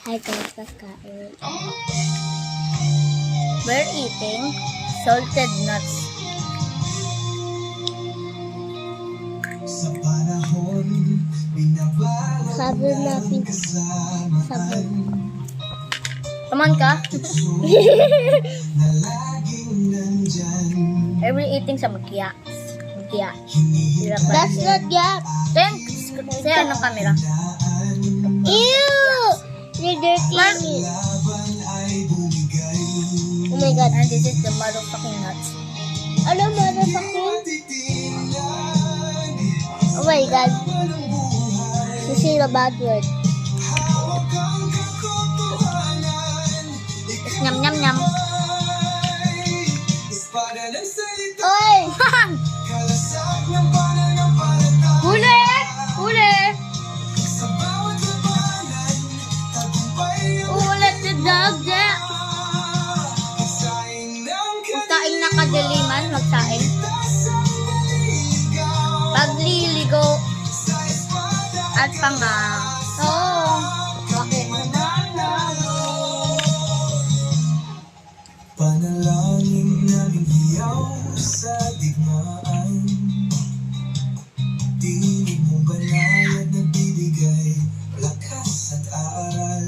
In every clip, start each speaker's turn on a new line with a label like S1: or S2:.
S1: Hi guys, kakain.
S2: We're eating salted nuts.
S3: Sa panahon,
S1: Sabi natin. Sabi.
S2: Come ka?
S3: na laging nandyan.
S2: We're eating sa magkiya. Magkiya.
S1: That's not yap.
S2: Then, saya ng camera.
S1: Ew! You're dirty me.
S3: Laban ay bumigay.
S1: Oh my god.
S2: And this is the motherfucking nuts.
S1: Ano motherfucking?
S3: Titinag,
S1: Oh my god.
S3: ng buhay.
S1: You say a bad word.
S3: Hawak ang katotohanan.
S2: It's nyam nyam nyam.
S3: Espada ng salita.
S1: Oy!
S3: Kalasak ng pananampalataya.
S2: Huli! Huli!
S3: Sa bawat labanan, tagumpay ang
S2: Ulit the dog there.
S3: saing ng
S2: Magsaing na kadiliman, magsaing.
S3: kalitasang naligaw.
S2: Pagliligo
S3: Sa espada
S2: at panga. Oo. Bakit?
S3: Panalangin namin hiyaw sa digmaan. Tinig mong banal at nagbibigay lakas at aral.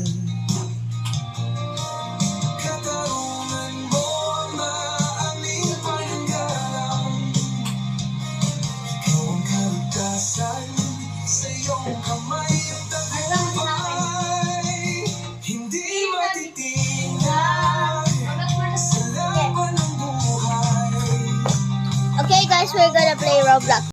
S3: Katarungan mo ang maaming pananggalang. Ikaw ang kaligtasan sa iyong kamay at tagumpay. Hindi matitinag sa laban ng buhay.
S1: Okay guys, we're gonna play Roblox.